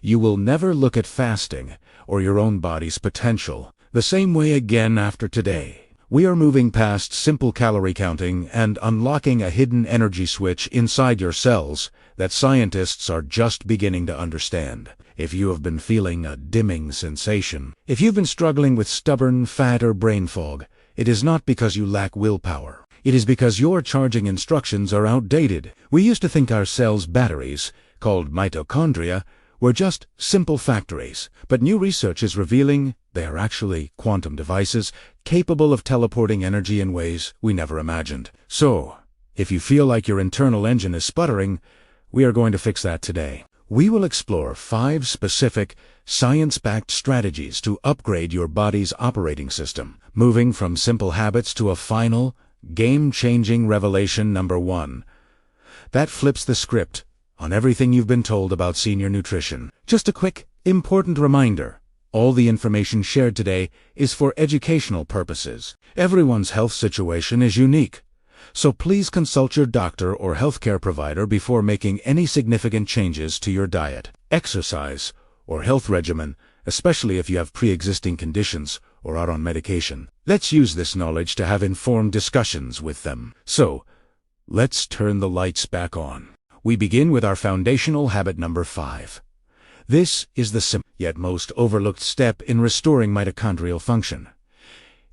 You will never look at fasting or your own body's potential the same way again after today. We are moving past simple calorie counting and unlocking a hidden energy switch inside your cells that scientists are just beginning to understand. If you have been feeling a dimming sensation, if you've been struggling with stubborn fat or brain fog, it is not because you lack willpower. It is because your charging instructions are outdated. We used to think our cells' batteries, called mitochondria, were just simple factories, but new research is revealing they are actually quantum devices capable of teleporting energy in ways we never imagined. So, if you feel like your internal engine is sputtering, we are going to fix that today. We will explore 5 specific, science-backed strategies to upgrade your body's operating system, moving from simple habits to a final, game-changing revelation. Number 1. That flips the script on everything you've been told about senior nutrition. Just a quick, important reminder. All the information shared today is for educational purposes. Everyone's health situation is unique, so please consult your doctor or healthcare provider before making any significant changes to your diet, exercise, or health regimen, especially if you have pre-existing conditions or are on medication. Let's use this knowledge to have informed discussions with them. So, let's turn the lights back on. We begin with our foundational habit number 5. This is the simple yet most overlooked step in restoring mitochondrial function.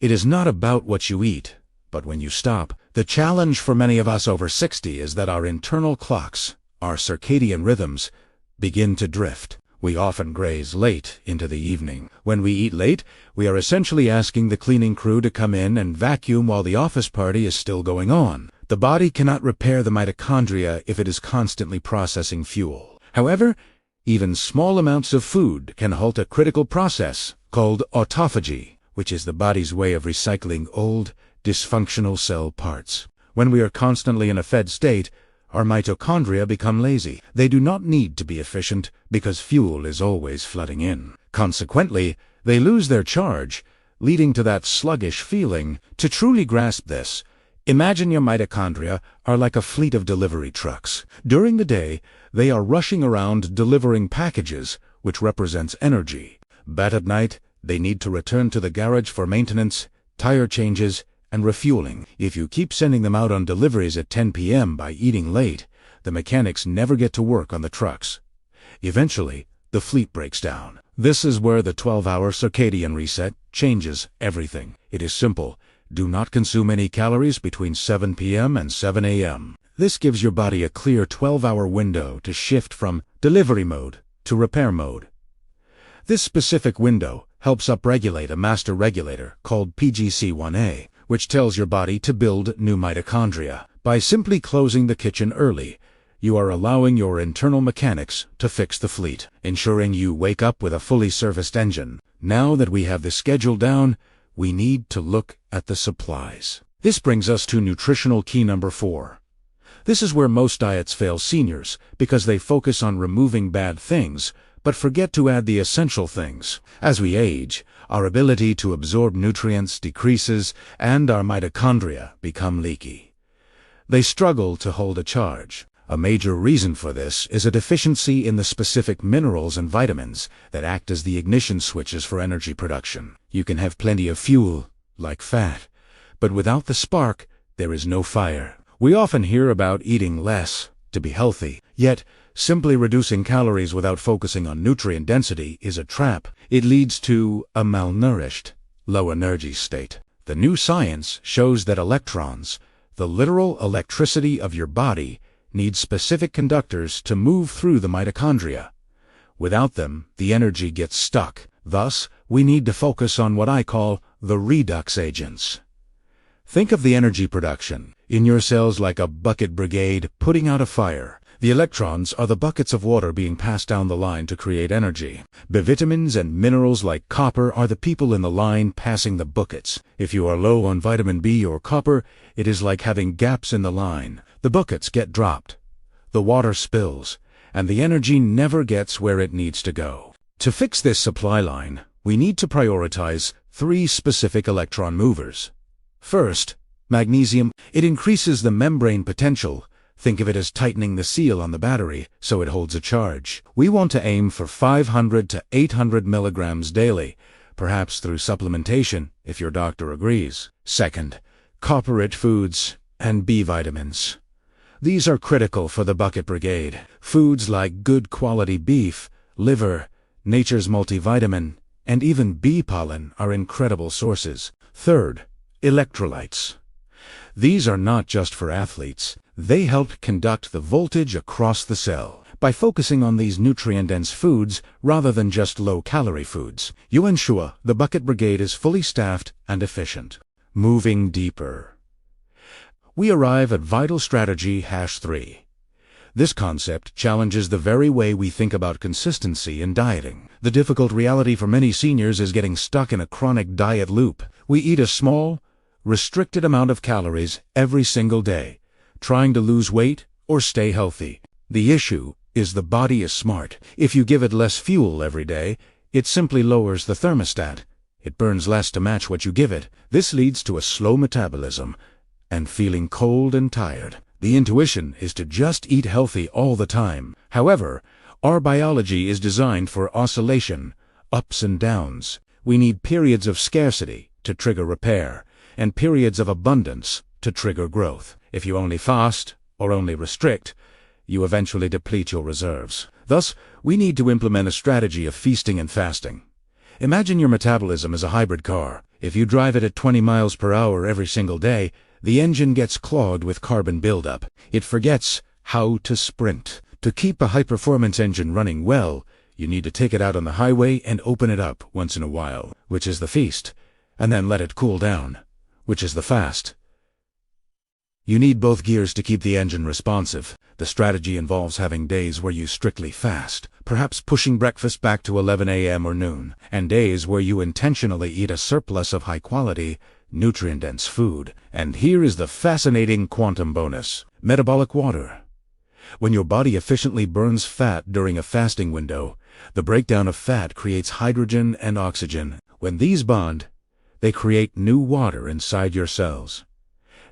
It is not about what you eat, but when you stop. The challenge for many of us over 60 is that our internal clocks, our circadian rhythms, begin to drift. We often graze late into the evening. When we eat late, we are essentially asking the cleaning crew to come in and vacuum while the office party is still going on. The body cannot repair the mitochondria if it is constantly processing fuel. However, even small amounts of food can halt a critical process called autophagy, which is the body's way of recycling old, dysfunctional cell parts. When we are constantly in a fed state, our mitochondria become lazy. They do not need to be efficient because fuel is always flooding in. Consequently, they lose their charge, leading to that sluggish feeling. To truly grasp this, imagine your mitochondria are like a fleet of delivery trucks. During the day, they are rushing around delivering packages, which represents energy. But at night, they need to return to the garage for maintenance, tire changes, and refueling. If you keep sending them out on deliveries at 10 p.m. by eating late, the mechanics never get to work on the trucks. Eventually, the fleet breaks down. This is where the 12-hour circadian reset changes everything. It is simple. Do not consume any calories between 7 p.m. and 7 a.m. This gives your body a clear 12-hour window to shift from delivery mode to repair mode. This specific window helps upregulate a master regulator called PGC1A, which tells your body to build new mitochondria. By simply closing the kitchen early, you are allowing your internal mechanics to fix the fleet, ensuring you wake up with a fully serviced engine. Now that we have the schedule down, we need to look at the supplies. This brings us to nutritional key number 4. This is where most diets fail seniors because they focus on removing bad things, but forget to add the essential things. As we age, our ability to absorb nutrients decreases and our mitochondria become leaky. They struggle to hold a charge. A major reason for this is a deficiency in the specific minerals and vitamins that act as the ignition switches for energy production. You can have plenty of fuel, like fat, but without the spark, there is no fire. We often hear about eating less to be healthy, yet simply reducing calories without focusing on nutrient density is a trap. It leads to a malnourished, low-energy state. The new science shows that electrons, the literal electricity of your body, need specific conductors to move through the mitochondria. Without them, the energy gets stuck. Thus, we need to focus on what I call the redox agents. Think of the energy production in your cells like a bucket brigade putting out a fire. The electrons are the buckets of water being passed down the line to create energy. B vitamins and minerals like copper are the people in the line passing the buckets. If you are low on vitamin B or copper, it is like having gaps in the line. The buckets get dropped, the water spills, and the energy never gets where it needs to go. To fix this supply line, we need to prioritize 3 specific electron movers. First, magnesium. It increases the membrane potential Think of it as tightening the seal on the battery so it holds a charge. We want to aim for 500 to 800 milligrams daily, perhaps through supplementation if your doctor agrees. Second, copper-rich foods and B vitamins. These are critical for the bucket brigade. Foods like good quality beef, liver, nature's multivitamin, and even bee pollen are incredible sources. Third, electrolytes. These are not just for athletes. They help conduct the voltage across the cell. By focusing on these nutrient-dense foods rather than just low-calorie foods, you ensure the bucket brigade is fully staffed and efficient. Moving deeper. We arrive at vital strategy #3. This concept challenges the very way we think about consistency in dieting. The difficult reality for many seniors is getting stuck in a chronic diet loop. We eat a small, restricted amount of calories every single day, trying to lose weight or stay healthy. The issue is the body is smart. If you give it less fuel every day, it simply lowers the thermostat. It burns less to match what you give it. This leads to a slow metabolism and feeling cold and tired. The intuition is to just eat healthy all the time. However, our biology is designed for oscillation, ups and downs. We need periods of scarcity to trigger repair, and periods of abundance to trigger growth. If you only fast or only restrict, you eventually deplete your reserves. Thus, we need to implement a strategy of feasting and fasting. Imagine your metabolism as a hybrid car. If you drive it at 20 miles per hour every single day, the engine gets clogged with carbon buildup. It forgets how to sprint. To keep a high-performance engine running well, you need to take it out on the highway and open it up once in a while, which is the feast, and then let it cool down, which is the fast. You need both gears to keep the engine responsive. The strategy involves having days where you strictly fast, perhaps pushing breakfast back to 11 a.m. or noon, and days where you intentionally eat a surplus of high-quality, nutrient-dense food. And here is the fascinating quantum bonus: metabolic water. When your body efficiently burns fat during a fasting window, the breakdown of fat creates hydrogen and oxygen. When these bond, they create new water inside your cells.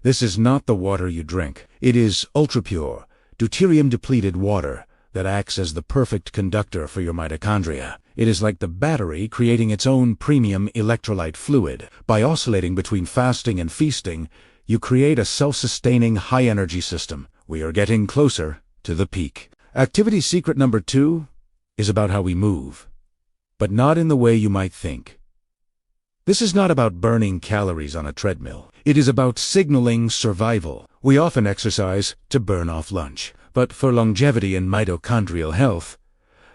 This is not the water you drink. It is ultra-pure, deuterium-depleted water that acts as the perfect conductor for your mitochondria. It is like the battery creating its own premium electrolyte fluid. By oscillating between fasting and feasting, you create a self-sustaining high-energy system. We are getting closer to the peak. Activity secret number 2 is about how we move, but not in the way you might think. This is not about burning calories on a treadmill. It is about signaling survival. We often exercise to burn off lunch, but for longevity and mitochondrial health,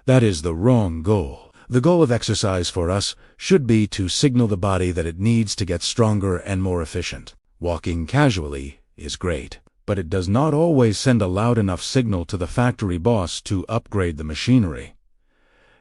that is the wrong goal. The goal of exercise for us should be to signal the body that it needs to get stronger and more efficient. Walking casually is great, but it does not always send a loud enough signal to the factory boss to upgrade the machinery.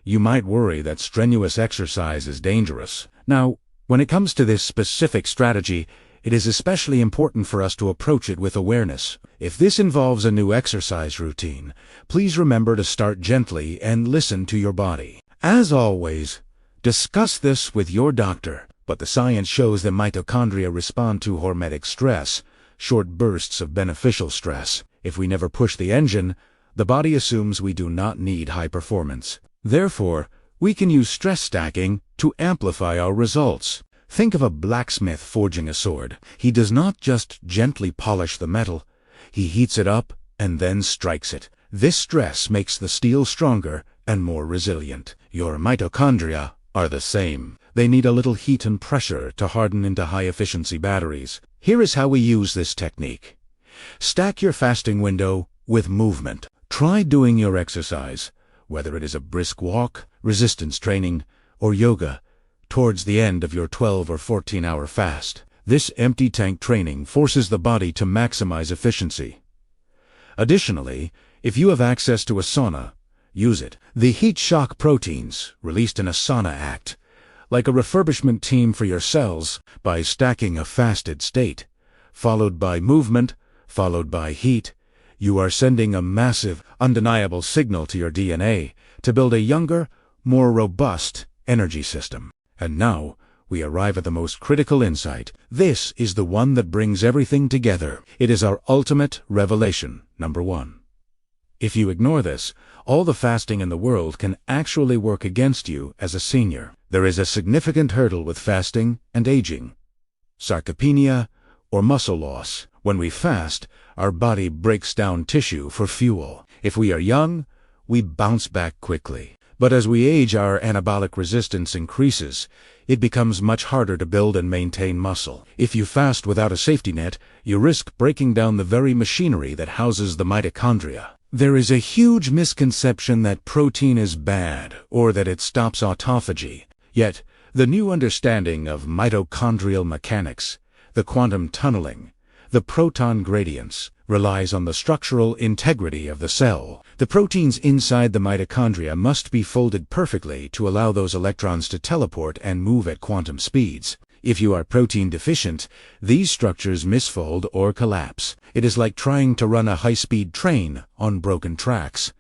You might worry that strenuous exercise is dangerous. Now, when it comes to this specific strategy, it is especially important for us to approach it with awareness. If this involves a new exercise routine, please remember to start gently and listen to your body. As always, discuss this with your doctor, but the science shows that mitochondria respond to hormetic stress, short bursts of beneficial stress. If we never push the engine, the body assumes we do not need high performance. Therefore, we can use stress stacking to amplify our results. Think of a blacksmith forging a sword. He does not just gently polish the metal. He heats it up and then strikes it. This stress makes the steel stronger and more resilient. Your mitochondria are the same. They need a little heat and pressure to harden into high-efficiency batteries. Here is how we use this technique. Stack your fasting window with movement. Try doing your exercise, whether it is a brisk walk, resistance training, or yoga, towards the end of your 12 or 14-hour fast. This empty tank training forces the body to maximize efficiency. Additionally, if you have access to a sauna, use it. The heat shock proteins released in a sauna act like a refurbishment team for your cells. By stacking a fasted state, followed by movement, followed by heat, you are sending a massive, undeniable signal to your DNA to build a younger, more robust energy system. And now, we arrive at the most critical insight. This is the one that brings everything together. It is our ultimate revelation. Number 1. If you ignore this, all the fasting in the world can actually work against you as a senior. There is a significant hurdle with fasting and aging: sarcopenia, or muscle loss. When we fast, our body breaks down tissue for fuel. If we are young, we bounce back quickly. But as we age, our anabolic resistance increases. It becomes much harder to build and maintain muscle. If you fast without a safety net, you risk breaking down the very machinery that houses the mitochondria. There is a huge misconception that protein is bad, or that it stops autophagy. Yet, the new understanding of mitochondrial mechanics, the quantum tunneling, the proton gradients, relies on the structural integrity of the cell. The proteins inside the mitochondria must be folded perfectly to allow those electrons to teleport and move at quantum speeds. If you are protein deficient, these structures misfold or collapse. It is like trying to run a high-speed train on broken tracks.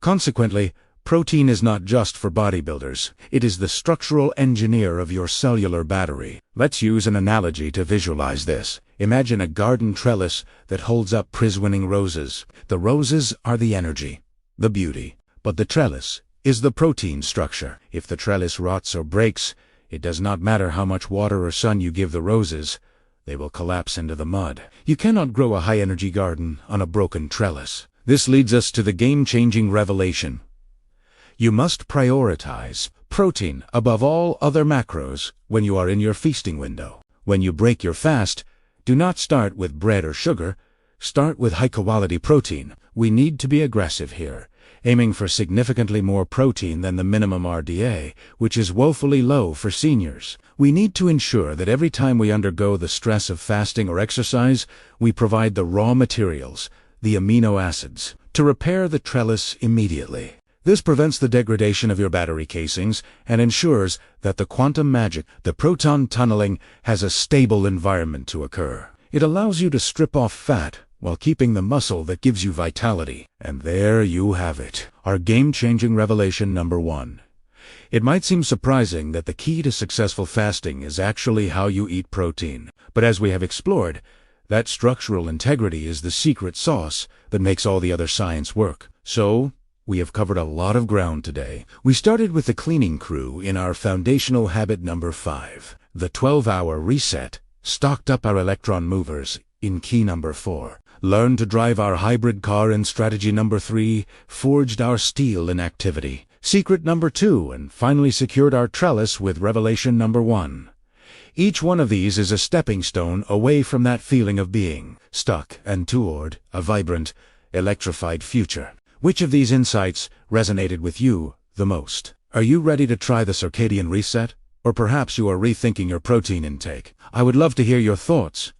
Consequently, protein is not just for bodybuilders. It is the structural engineer of your cellular battery. Let's use an analogy to visualize this. Imagine a garden trellis that holds up prize-winning roses. The roses are the energy, the beauty, but the trellis is the protein structure. If the trellis rots or breaks, it does not matter how much water or sun you give the roses, they will collapse into the mud. You cannot grow a high-energy garden on a broken trellis. This leads us to the game-changing revelation. You must prioritize protein above all other macros when you are in your feasting window. When you break your fast, do not start with bread or sugar. Start with high-quality protein. We need to be aggressive here, aiming for significantly more protein than the minimum RDA, which is woefully low for seniors. We need to ensure that every time we undergo the stress of fasting or exercise, we provide the raw materials, the amino acids, to repair the trellis immediately. This prevents the degradation of your battery casings and ensures that the quantum magic, the proton tunneling, has a stable environment to occur. It allows you to strip off fat while keeping the muscle that gives you vitality. And there you have it, our game-changing revelation number 1. It might seem surprising that the key to successful fasting is actually how you eat protein. But as we have explored, that structural integrity is the secret sauce that makes all the other science work. So, we have covered a lot of ground today. We started with the cleaning crew in our foundational habit number 5. The 12-hour reset stocked up our electron movers in key number 4. Learned to drive our hybrid car in strategy number 3. Forged our steel in activity. Secret number 2. And finally secured our trellis with revelation number 1. Each one of these is a stepping stone away from that feeling of being stuck and toward a vibrant, electrified future. Which of these insights resonated with you the most? Are you ready to try the circadian reset? Or perhaps you are rethinking your protein intake? I would love to hear your thoughts.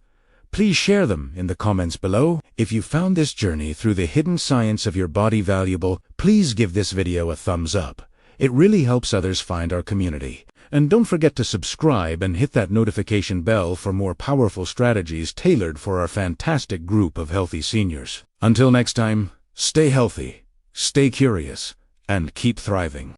Please share them in the comments below. If you found this journey through the hidden science of your body valuable, please give this video a thumbs up. It really helps others find our community. And don't forget to subscribe and hit that notification bell for more powerful strategies tailored for our fantastic group of healthy seniors. Until next time, stay healthy, stay curious, and keep thriving.